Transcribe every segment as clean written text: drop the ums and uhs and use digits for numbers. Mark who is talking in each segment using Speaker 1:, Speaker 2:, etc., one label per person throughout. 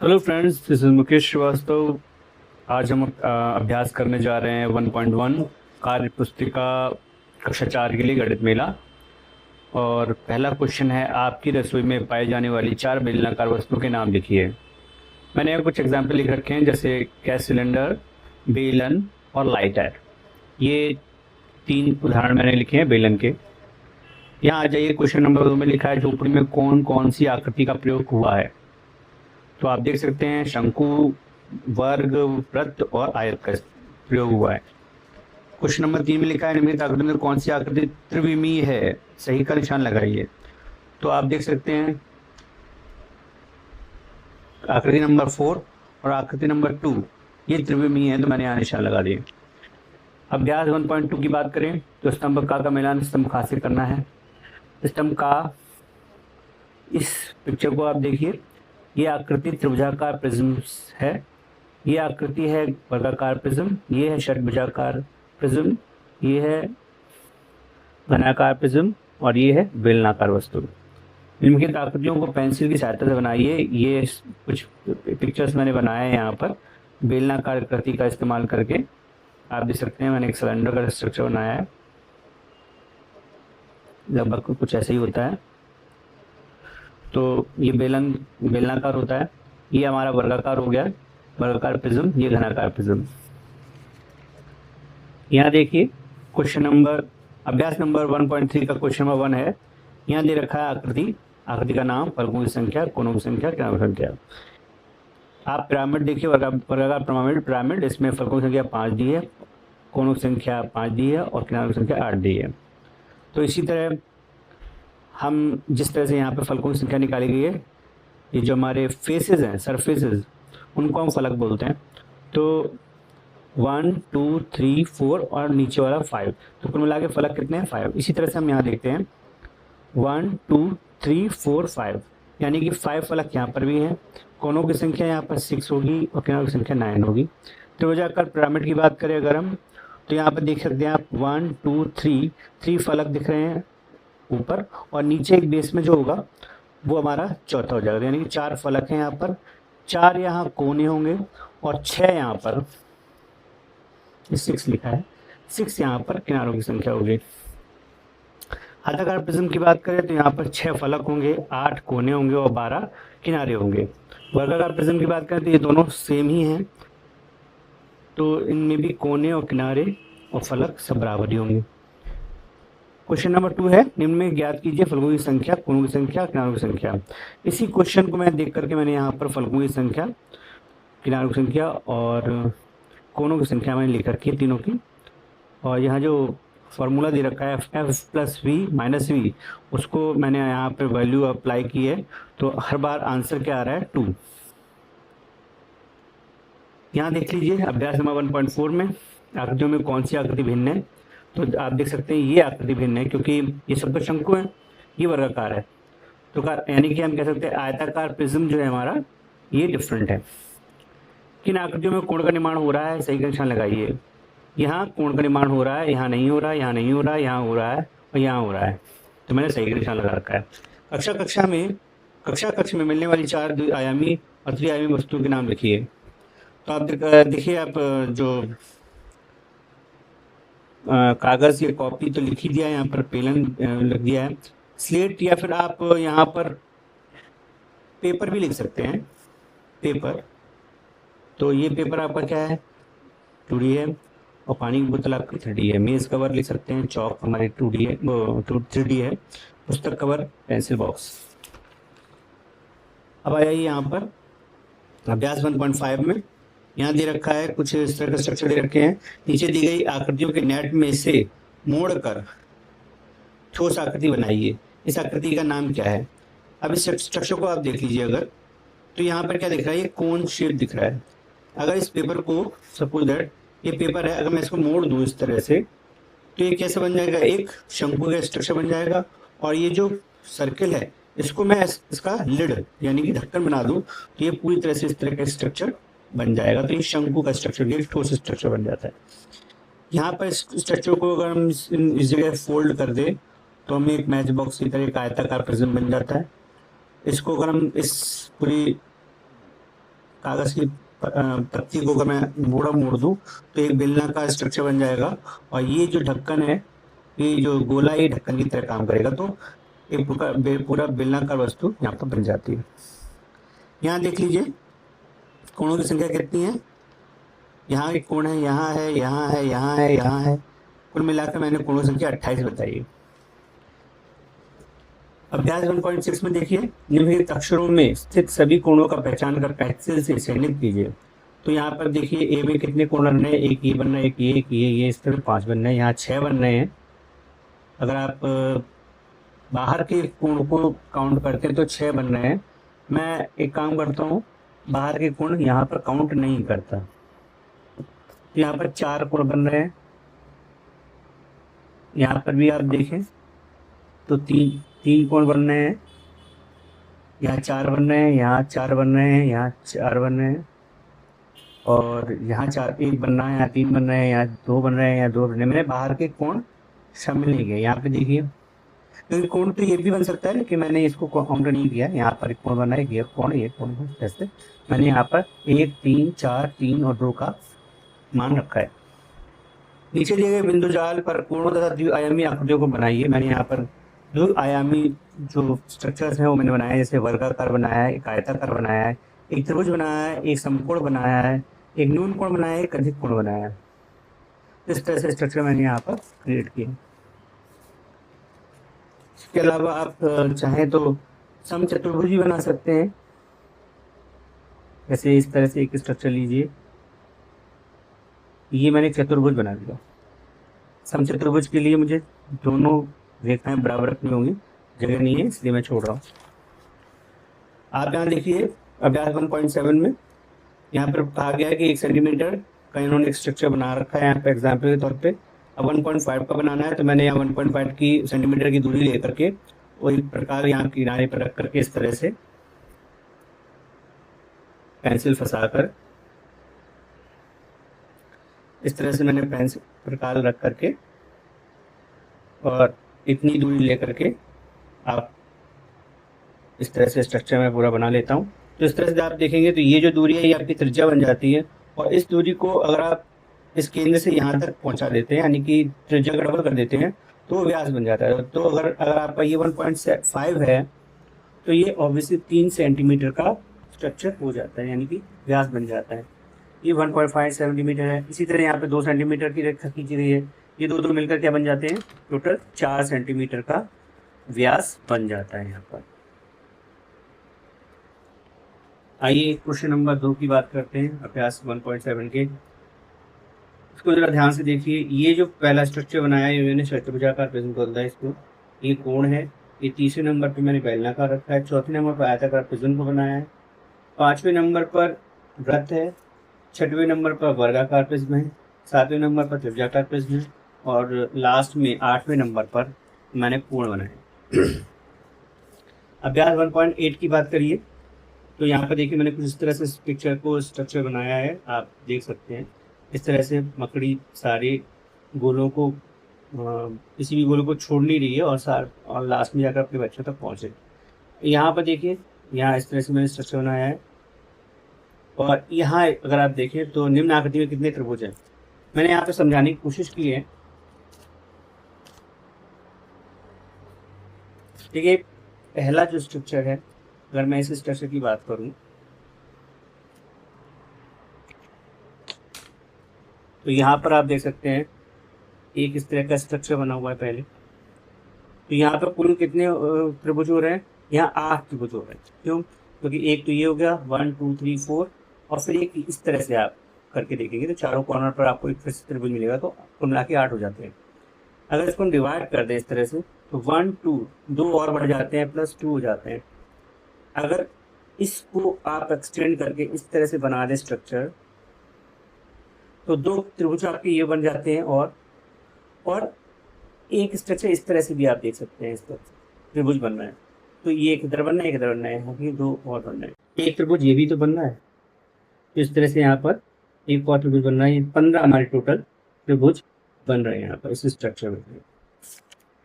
Speaker 1: Hello friends, this is Mukesh Srivastava. आज हम अभ्यास करने जा रहे हैं 1.1 कार्य पुस्तिका कक्षा 4 के लिए गणित मेला। और पहला क्वेश्चन है, आपकी रसोई में पाई जाने वाली 4 बेलनाकार वस्तुओं के नाम लिखिए। मैंने यहाँ कुछ एग्जाम्पल लिख रखे हैं, जैसे गैस सिलेंडर, बेलन और लाइटर। ये 3 उदाहरण मैंने लिखे हैं बेलन के। यहाँ आ जाइए, क्वेश्चन नंबर 2 में लिखा है, झोपड़ी में कौन कौन सी आकृति का प्रयोग हुआ है। तो आप देख सकते हैं, शंकु, वर्ग, वृत्त और आयत का प्रयोग हुआ है। क्वेश्चन नंबर 3 में लिखा है, निम्नलिखित आकृति में कौन सी आकृति त्रिविमीय है। सही का निशान लगाइए। तो आप देख सकते हैं, आकृति नंबर 4 और आकृति नंबर 2 ये त्रिविमीय है, तो मैंने यहाँ निशान लगा दिए। अभ्यास 1.2 की बात करें तो स्तंभ का मिलान स्तंभ खा से करना है। स्तंभ का, इस पिक्चर को आप देखिए, ये आकृति त्रिभुजाकार प्रिज्म है, ये आकृति है वर्गाकार प्रिज्म, ये है षटभुजाकार प्रिज्म, ये है घनाकार प्रिज्म और ये है बेलनाकार वस्तु। निम्नलिखित आकृतियों को पेंसिल की सहायता से बनाइए। ये कुछ पिक्चर्स मैंने बनाए हैं यहाँ पर बेलनाकार आकृति का इस्तेमाल करके। आप देख सकते हैं, मैंने एक सिलेंडर का स्ट्रक्चर बनाया है, लगभग कुछ ऐसे ही होता है। तो ये बेलनाकार होता है, ये हमारा वर्गाकार हो गया, वर्गाकार प्रिज्म, ये घनाकार प्रिज्म। यहाँ देखिए, क्वेश्चन नंबर, अभ्यास नंबर 1.3 का क्वेश्चन नंबर 1 है। यहाँ दे रखा है आकृति का नाम, फलकों की संख्या, कोनों की संख्या, किनारों की संख्या। आप पिरामिड देखिए, वर्गाकार पिरामिड, इसमें फलकों की संख्या 5 दी है, कोनों की संख्या 5 दी है और किनारों की संख्या 8 दी है। तो इसी तरह हम जिस तरह से यहाँ पर फलकों की संख्या निकाली गई है, ये जो हमारे फेसेस हैं, सरफेसेस, उनको हम फलक बोलते हैं। तो 1 2 3 4 और नीचे वाला 5, तो कुल मिला के फलक कितने हैं? 5। इसी तरह से हम यहाँ देखते हैं 1 2 3 4 5, यानी कि 5 फलक यहाँ पर भी हैं। कोनों की संख्या यहाँ पर 6 होगी और किनारों की संख्या 9 होगी। त्रिभुजाकार पिरामिड की बात करें अगर हम, तो यहाँ पर देख सकते हैं आप 1 2 3 फलक दिख रहे हैं ऊपर, और नीचे एक बेस में जो होगा वो हमारा चौथा हो जाएगा, यानी कि 4 फलक हैं यहाँ पर, 4 यहाँ कोने होंगे और 6 यहाँ पर, 6 लिखा है, 6 यहाँ पर किनारों की संख्या होगी। आयताकार प्रिज्म की बात करें तो यहाँ पर 6 फलक होंगे, 8 कोने होंगे और 12 किनारे होंगे। वर्गाकार प्रिज्म की बात करें तो ये दोनों सेम ही हैं, तो इनमें भी कोने और किनारे और फलक सब बराबर ही होंगे। क्वेश्चन नंबर 2 है, निम्न में ज्ञात कीजिए फलकों की संख्या, कोनों की संख्या, किनारों की संख्या। इसी क्वेश्चन को मैं देख करके मैंने यहाँ पर फलकों की संख्या, किनारों की संख्या और कोनों की संख्या मैंने लिख रखी है तीनों की। और यहाँ जो फॉर्मूला दे रखा है f plus V minus V, उसको मैंने यहाँ पर वैल्यू अप्लाई की है, तो हर बार आंसर क्या आ रहा है? 2। यहाँ देख लीजिए, अभ्यास नंबर 1.4 में आकृतियों में कौन सी आकृति भिन्न है। तो आप देख सकते हैं ये आकृति भिन्न है, क्योंकि ये सब तो शंकु है, ये वर्गाकार है। तो यानी कि हम कह सकते हैं आयताकार प्रिज्म जो है हमारा, ये डिफरेंट है। किन आकृतियों में कोण का निर्माण हो रहा है? सही का निशान लगाइए। यहाँ कोण का निर्माण हो रहा है, यहाँ नहीं हो रहा है, यहाँ नहीं हो रहा है, यहाँ हो रहा है और यहाँ हो रहा है, तो मैंने सही का निशान लगा रखा है। कक्षा कक्ष में मिलने वाली 4 द्विआयामी और त्रिआयामी वस्तुओं के नाम लिखिए। तो आप देखिए, आप जो कागज़ या कॉपी तो लिख ही दिया है, यहाँ पर पेलन लिख दिया है, स्लेट, या फिर आप यहाँ पर पेपर भी लिख सकते हैं, पेपर। तो ये पेपर आपका क्या है? 2D है, और पानी की बोतल आपकी 3D है। मेज़ कवर लिख सकते हैं, चौक हमारी 2D है, 3D है। पुस्तक कवर, पेंसिल बॉक्स। अब आइए यहाँ पर अभ्यास 1.5 में, यहाँ दे रखा है कुछ इस तरह का स्ट्रक्चर दे रखे हैं। नीचे दी गई आकृतियों के नेट में से मोड़कर ठोस आकृति बनाइए। इस आकृति का नाम क्या है? अब इस स्ट्रक्चर को आप देख लीजिए अगर, तो यहाँ पर क्या दिख रहा है? ये कोन शेप दिख रहा है। अगर इस पेपर को, सपोज दैट ये पेपर है, अगर मैं इसको मोड़ दूँ इस तरह से, तो ये कैसे बन जाएगा? एक शंकु का स्ट्रक्चर बन जाएगा। और ये जो सर्किल है, इसको मैं इसका लिड यानी कि ढक्कन बना दूँ, तो ये पूरी तरह से इस तरह का स्ट्रक्चर बन जाएगा। तो ये शंकु का स्ट्रक्चर, ये ठोस स्ट्रक्चर बन जाता है। यहाँ पर इस स्ट्रक्चर को अगर हम इस जगह फोल्ड कर दें, तो हमें एक मैच बॉक्स की तरह एक आयताकार प्रिज्म बन जाता है। इसको अगर हम इस पूरी कागज की पत्ती को अगर मैं मोड़ दूं तो एक बेलनाकार स्ट्रक्चर बन जाएगा, और ये जो ढक्कन है, ये जो गोला, ये ढक्कन की तरह काम करेगा, तो एक पूरा बेलनाकार वस्तु यहाँ पर बन जाती है। यहाँ देख लीजिए कोणों की संख्या कितनी है। यहाँ एक कोण है, यहाँ है, यहाँ है, यहाँ है, यहाँ है, कुल मिलाकर मैंने कोणों की संख्या 28 बताई है। अभ्यास 1.6 में देखिए, निम्नलिखित अक्षरों में स्थित सभी कोणों का पहचान कर पेंसिल से चिन्हित कीजिए। तो यहाँ पर देखिए ए में कितने कोण बन रहे हैं, एक ये बन रहा है, एक ये, इस तरह 5 बन रहे हैं, यहाँ 6 बन रहे हैं। अगर आप बाहर के कोण को काउंट करते हैं तो 6 बन रहे हैं। मैं एक काम करता हूँ, बाहर के कोण यहाँ पर काउंट नहीं करता। यहाँ पर 4 कोण बन रहे हैं, यहाँ पर भी आप देखें तो तीन कोण बन रहे हैं, यहाँ 4 बन रहे हैं, यहाँ 4 बन रहे हैं, यहाँ 4 बन रहे हैं, और यहाँ 1 बन रहा है, यहाँ 3 बन रहे हैं, यहाँ 2 बन रहे हैं, यहाँ 2 बन रहे हैं। मैंने बाहर के कोण शामिल नहीं किए। यहाँ पे देखिए, क्योंकि कोण तो ये भी बन सकता है कि मैंने इसको काउंट नहीं किया। यहाँ पर एक कोण बना है, ये कोण, जैसे मैंने यहाँ पर 1, 3, 4, 3 और 2 का मान रखा है। नीचे दिए गए बिंदु जाल पर कोणों तथा द्विआयामी आकृतियों को बनाइए। मैंने यहाँ पर द्विआयामी जो स्ट्रक्चर्स हैं वो मैंने बनाया है, जैसे वर्गाकार बनाया है, एक आयताकार बनाया है, एक त्रिभुज बनाया है, एक समकोण बनाया है, एक न्यून कोण बनाया है, एक अधिक कोण बनाया है। इस तरह से स्ट्रक्चर मैंने यहाँ पर क्रिएट किया। इसके अलावा आप चाहें तो समचतुर्भुज भी बना सकते हैं। जैसे इस तरह से एक स्ट्रक्चर लीजिए, ये मैंने चतुर्भुज बना दिया। समचतुर्भुज के लिए मुझे दोनों रेखाएं बराबर रखनी होंगी, जगह नहीं है इसलिए मैं छोड़ रहा हूँ। आप यहाँ देखिए अभ्यास 1.7 में यहाँ पर कहा गया है कि 1 सेंटीमीटर का इन्होंने एक स्ट्रक्चर बना रखा है यहाँ पे एग्जाम्पल के तौर पे। अब 1.5 का बनाना है, तो मैंने यहाँ 1.5 की सेंटीमीटर की दूरी लेकर के वही प्रकार यहाँ किनारे पर रख करके इस तरह से पेंसिल फंसाकर, इस तरह से मैंने पेंसिल प्रकार रख करके और इतनी दूरी लेकर के आप इस तरह से स्ट्रक्चर में पूरा बना लेता हूँ। तो इस तरह से आप देखेंगे तो ये जो दूरी है ये आपकी त्रिज्या बन जाती है, और इस दूरी को अगर आप इस केंद्र से यहाँ तक पहुँचा देते हैं, यानी कि त्रिज्या का डबल कर देते हैं, तो व्यास बन जाता है। तो अगर आपका ये 1.5 है तो ये ऑब्वियसली 3 सेंटीमीटर का स्ट्रक्चर हो जाता है, यानी कि व्यास बन जाता है। ये 1.5 सेंटीमीटर है। इसी तरह यहाँ पे 2 सेंटीमीटर की रेखा खींची गई है, ये दो मिलकर क्या बन जाते हैं, टोटल 4 सेंटीमीटर का व्यास बन जाता है यहाँ पर। आइए क्वेश्चन नंबर 2 की बात करते हैं, अभ्यास 1.7 के। इसको जरा ध्यान से देखिए। ये जो पहला स्ट्रक्चर बनाया है मैंने चतुर्भुजाकार प्रिज्म बोलता है इसको, ये कोण है। ये तीसरे नंबर पे मैंने बेलनाकार रखा है, चौथे नंबर पर आयताकार प्रिज्म को बनाया है, 5वें नंबर पर वृत्त है, 6वें नंबर पर वर्गाकार प्रिज्म है, 7वें नंबर पर त्रिभुजाकार प्रिज्म है, और लास्ट में 8वें नंबर पर मैंने कोण बनाया। अभ्यास 1.8 की बात करिए तो यहाँ पर देखिए मैंने कुछ इस तरह से पिक्चर को स्ट्रक्चर बनाया है, आप देख सकते हैं। इस तरह से मकड़ी सारे गोलों को किसी भी गोलों को छोड़ नहीं रही है और लास्ट में जाकर अपने बच्चों तक पहुँचे। यहाँ पर देखिए, यहाँ इस तरह से मैंने स्ट्रक्चर बनाया है, और यहाँ अगर आप देखें तो निम्न आकृति में कितने त्रिभुज हैं। मैंने यहाँ पे समझाने की कोशिश की है। देखिए पहला जो स्ट्रक्चर है, अगर मैं इस स्ट्रक्चर की बात करूं तो यहाँ पर आप देख सकते हैं एक इस तरह का स्ट्रक्चर बना हुआ है पहले। तो यहाँ पर कुल कितने त्रिभुज हो रहे हैं, यहाँ 8 त्रिभुज हो रहे हैं। क्यों? क्योंकि एक तो ये हो गया 1 2 3 4, और फिर एक इस तरह से आप करके देखेंगे तो चारों कॉर्नर पर आपको एक त्रिभुज मिलेगा, तो कुल मिला के 8 हो जाते हैं। अगर इसको डिवाइड कर दें इस तरह से तो 1 2 और बढ़ जाते हैं, +2 हो जाते हैं। अगर इसको आप एक्सटेंड करके इस तरह से बना दें स्ट्रक्चर, तो 2 त्रिभुज आपके ये बन जाते हैं, और एक स्ट्रक्चर इस तरह से भी आप देख सकते हैं, इस तरह त्रिभुज बन रहा है। तो ये एक इधर बनना है, एक इधर बनना है, 2 और बनना है। एक त्रिभुज ये भी तो बनना है, तो इस तरह से यहाँ पर एक और त्रिभुज बन रहा है। 15 हमारे टोटल त्रिभुज बन रहे हैं यहाँ पर इस स्ट्रक्चर में।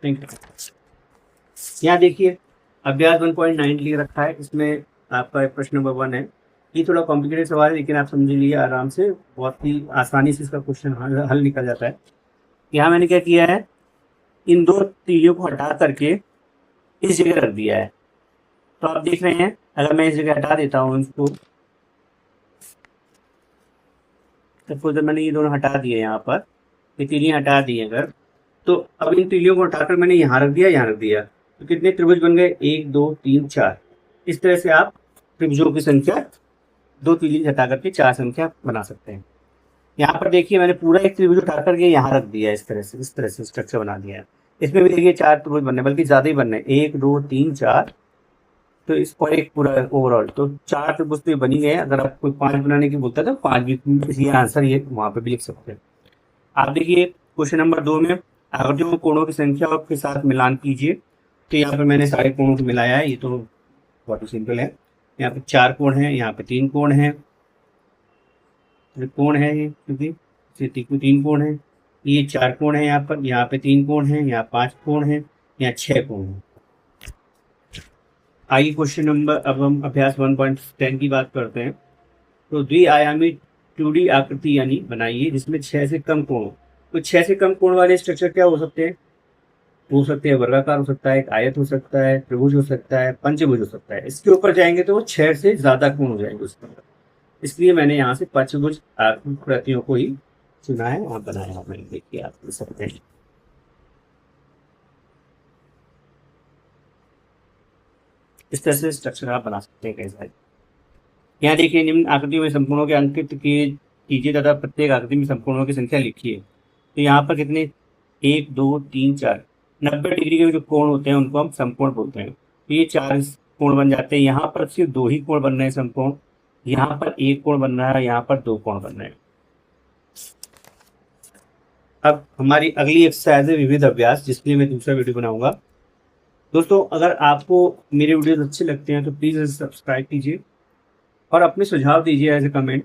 Speaker 1: Thank you. यहाँ देखिए अभ्यास 1.9 लिख रखा है, इसमें आपका प्रश्न नंबर 1 है, ये थोड़ा कॉम्प्लिकेटेड सवाल है, लेकिन आप समझ लीजिए आराम से, बहुत ही आसानी से इसका क्वेश्चन हल निकल जाता है। यहाँ मैंने क्या किया है, इन दो तीलियों को हटा करके इस जगह रख दिया है। तो आप देख रहे हैं, अगर मैं इस जगह हटा देता हूँ इसको, सपोज मैंने ये दोनों हटा दिए, यहाँ पर ये तीलियाँ हटा दी अगर, तो अब इन तीलियों को हटाकर मैंने यहाँ रख दिया, यहाँ रख दिया, तो कितने त्रिभुज बन गए, 1 2 3 4। इस तरह से आप त्रिभुजों की संख्या, दो तीली हटा करके 4 संख्या बना सकते हैं। यहाँ पर देखिए मैंने पूरा एक त्रिभुज उठा करके यहाँ रख दिया है, इस तरह से स्ट्रक्चर बना दिया है। इसमें भी देखिए 4 त्रिभुज बनने, बल्कि ज़्यादा ही बनने, 1 2 3 4, तो इस पर एक पूरा ओवरऑल तो 4 त्रिभुज तो बनी गए। अगर आप कोई 5 बनाने की बोलता है तो 5 भी, इसलिए आंसर ये वहाँ पे भी लिख सकते हैं। आप देखिए क्वेश्चन नंबर 2 में आकृतियों में कोणों की संख्या के साथ मिलान कीजिए। तो यहाँ पर मैंने सारे कोणों को मिलाया है, ये तो बहुत ही सिंपल है। यहाँ पे 4 कोण हैं, यहाँ पे 3 कोण हैं, कोण है ये, क्योंकि 3 कोण है, ये 4 कोण है, यहाँ पे 3 कोण है, यहाँ 5 कोण है, यहाँ 6 कोण है। आइए क्वेश्चन नंबर, अब हम अभ्यास 1.10 की बात करते हैं। तो द्विआयामी 2D आकृति यानी बनाइए जिसमें 6 से कम कोण हो। तो 6 से कम कोण वाले स्ट्रक्चर क्या हो सकते हैं, वर्गाकार हो सकता है, एक आयत हो सकता है, त्रिभुज हो सकता है, पंचभुज हो सकता है। इसके ऊपर जाएंगे तो वो 6 से ज्यादा कोण हो जाएंगे उसके अंदर, इसलिए मैंने यहाँ से पंचभुज आकृतियों को ही चुना है और बनाया मैंने। देखिए आप देख सकते हैं, इस तरह से स्ट्रक्चर आप बना सकते हैं कैसे। यहाँ देखिए निम्न आकृतियों में संपूर्णों के अंकित कीजिए तथा प्रत्येक आकृति में संपूर्णों की संख्या लिखिए। तो यहाँ पर कितने, 1 2 3 4, 90 डिग्री के जो कोण होते हैं उनको हम समकोण बोलते हैं। तो ये 4 कोण बन जाते हैं। यहाँ पर सिर्फ 2 ही कोण बन रहे हैं समकोण, यहाँ पर 1 कोण बन रहा है, यहाँ पर 2 कोण बन रहे हैं। अब हमारी अगली एक्सरसाइज है विविध अभ्यास, जिसके लिए मैं दूसरा वीडियो बनाऊंगा। दोस्तों अगर आपको मेरे वीडियोस अच्छे लगते हैं तो प्लीज़ सब्सक्राइब कीजिए और अपने सुझाव दीजिए एज ए कमेंट।